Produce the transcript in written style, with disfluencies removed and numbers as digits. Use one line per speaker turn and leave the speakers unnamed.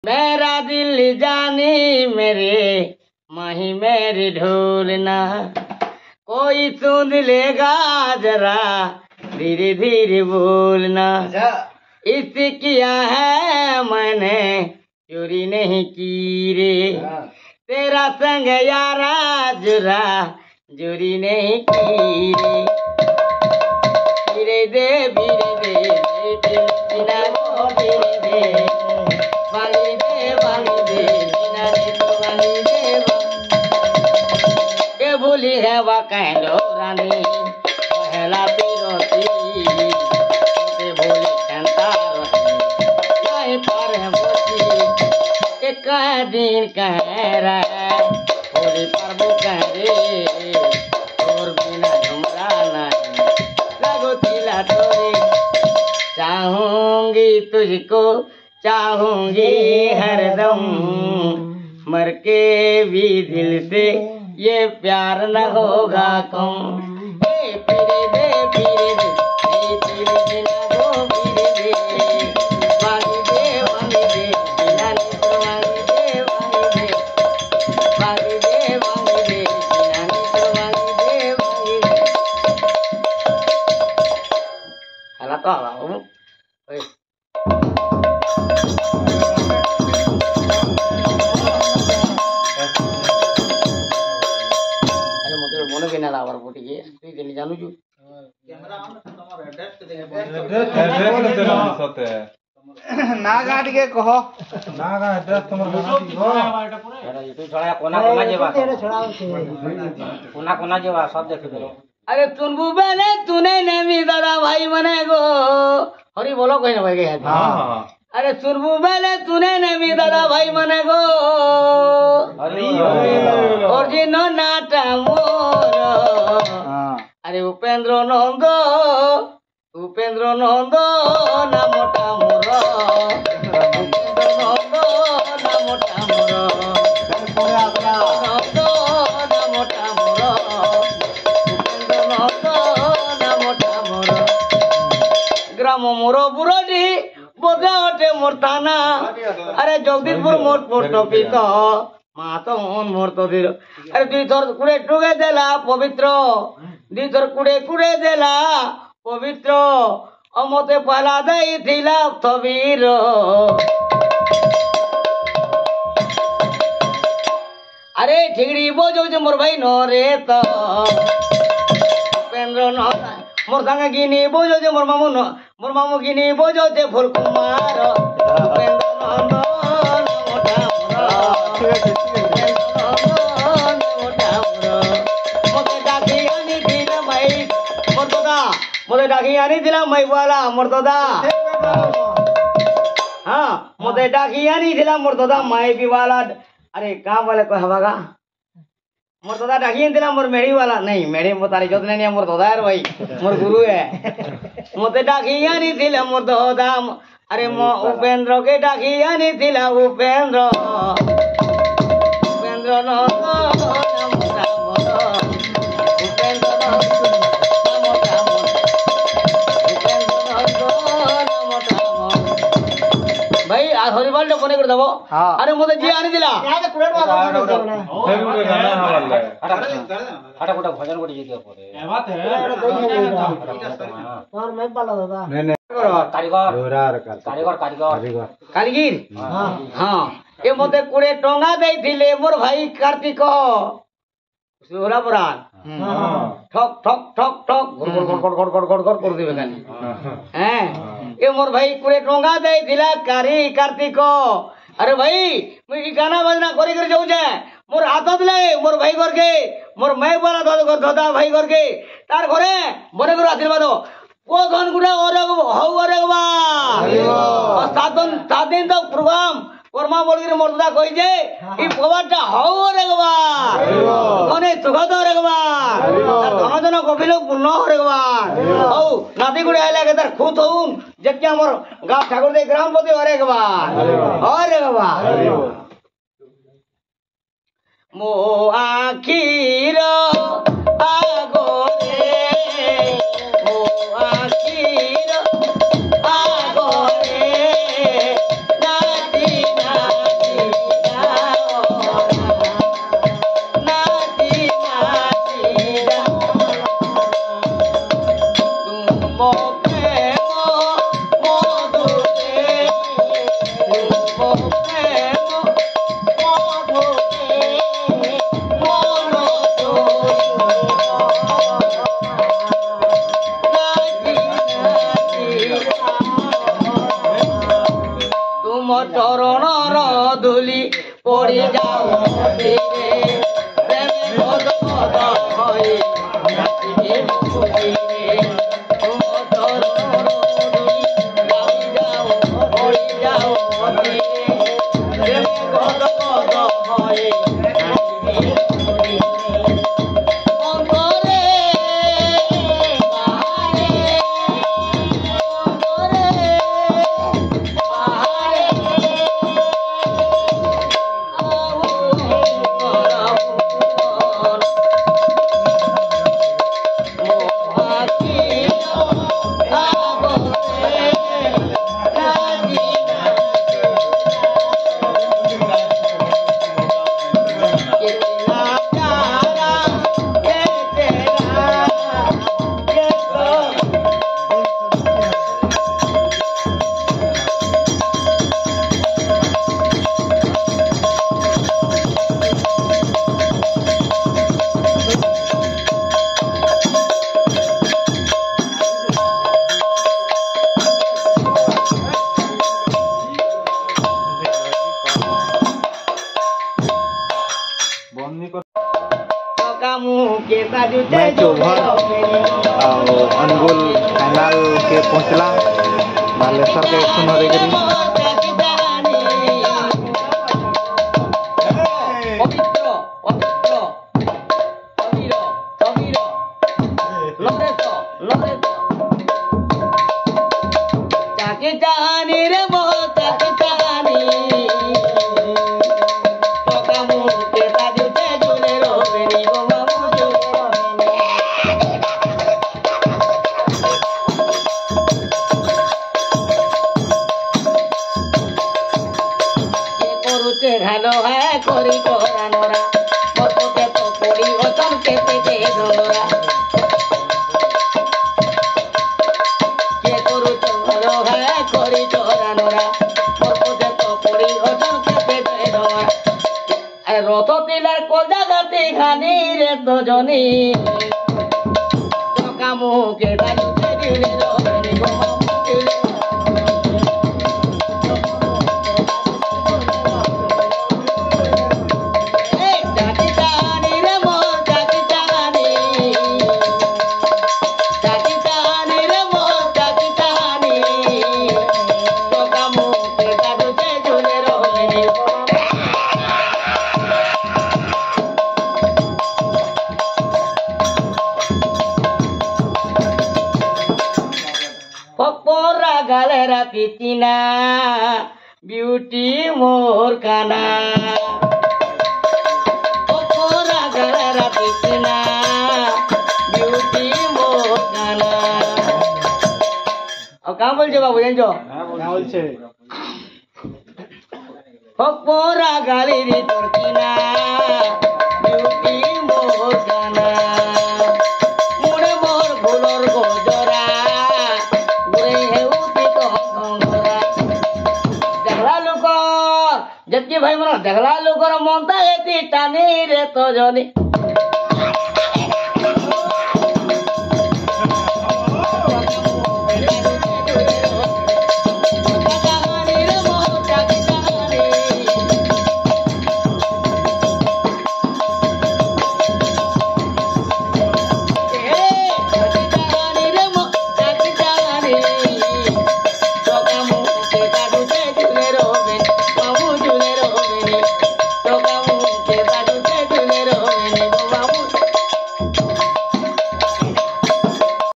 मेरा दिल जानी मेरे माही मेरी ढोलना, कोई सुन लेगा जरा धीरे धीरे बोलना। इसे किया है मैंने चोरी नहीं की रे, तेरा संग यारा जरा चोरी नहीं की रे। धीरे दे धीरे दे बिना गो धीरे दे, वाली दे बिना दे तो वाली दे। के भूली है वह कहलो रानी पहला पिरोती, ते भूली कंतार नहीं पर है बोती। एक दिन कह रहा होली प्रभु कह रे, और बिना झुमरा नहीं लगो तिला तोरे। चाहूंगी तुझको चाहूंगी हरदम, मर के भी दिल से ये प्यार न होगा कम। पीरे दे पीरे दे पीरे दे ना गो पीरे दे, वाली दे बिना ने तो वाली दे वाली दे बिना ने तो वाली दे। हला तो हला ओए মনে কেনা আবার বটিকে তুই জানি জানু জু ক্যামেরা অন তোমার অ্যাড্রেস কে দেব সতে না গাড়িকে কহ না গা অ্যাড্রেস তোমার গাড়ি কহ এটা তুই ছড়া কোনা কোনা যেবা কোনা কোনা যেবা সব দেখে দেব। আরে তুনবু বেলে তুনে নেমি দাদা ভাই মনে গো হরি বলো কই না ভাই গে হ্যাঁ। अरे सुनबू बेले तूने नेमी दादा भाई मने गो और जिनो नाटा मोर। अरे उपेंद्र नंद ना मोटा मोर, उपेंद्र नंद ना मोटा मोर, नंद ना मोटा मोर, उपेंद्र नंद ना मोटा मोर। ग्राम मोर बुरडी बोधा ओटे मोर थाना, अरे जगदीशपुर मोर पोस्ट ऑफिस मा तो मोर तो दिल। अरे दुई थर कुड़े टुगे देला पवित्र, दुई थर कुड़े कुड़े देला पवित्र, अमते पहला दई थिला थबीर। अरे ठिगड़ी बोझो जे मोर भाई नो रे तो उपेंद्र न मोर संग गिनी बोझो जे मोर मामू गिनी बोझो जे फुल कुमार। उपेंद्र नंद मोटा मोटे डाकी आनी दिला माई मोर दादा, मोटे डाकी आनी दिला माई वाला मोर दादा। हाँ मोटे डाकी आनी दिला मोर दादा माई भी वाला। अरे कहाँ वाले को हवागा मोर दादा डाकी दिला मोर मेड़ी वाला नहीं, मेड़ी मो तारी जोतने नहीं मोर दादा यार भाई मोर गुरु है। मोते डाकी आनी दिला मोर दादा, अरे मो उपेंद्र के डाकी आनी दिला उपेंद्र। उपेंद्र न मोटा मोर, उपेंद्र न मोटा मोर, उपेंद्र न मोटा मोर। भाई आज हरिवाल तो बने कर दबो। अरे मोते जी आनी दिला याद कुरेट बात हटा कोटा भजन कोटी जी के परे ए बात है और मैं पाला दादा नहीं कारीगर हां ए मोते कुड़े टोंगा देई थिले मोर भाई कार्तिक सोहरा पुराण ठक ठक ठक ठक गड़ कर दिबे कानी हैं। ए मोर भाई कुड़े टोंगा देई थिला कार्तिक। अरे भाई मुई गाना बजना करी कर जाऊ जे मोर हाथ ले मोर भाई घर के मोर मैं वाला दादा भाई घर के तार घरे बने कर आशीर्वाद ओ धन गुडा और हौ अरेगवा सात दिन तो प्रोग्राम कर्मा बोलगिर मोर दादा कहि जे ई पवाटा हौ अरेगवा कोने सुगत अरेगवा धन जन कपिल पूर्ण अरेगवा हौ नाती गुडा आइला के तार खुद होउन जक्या मोर गा ठाकुर दे ग्रामपति अरेगवा अरेगवा। मो आखिर आगोरे मो आखिर आगोरे नाती ना तुम चरण धूली पड़ी जाओ
मैच ओवर और अनुगुल फाइनल के पहुंचला बालेश्वर के 你。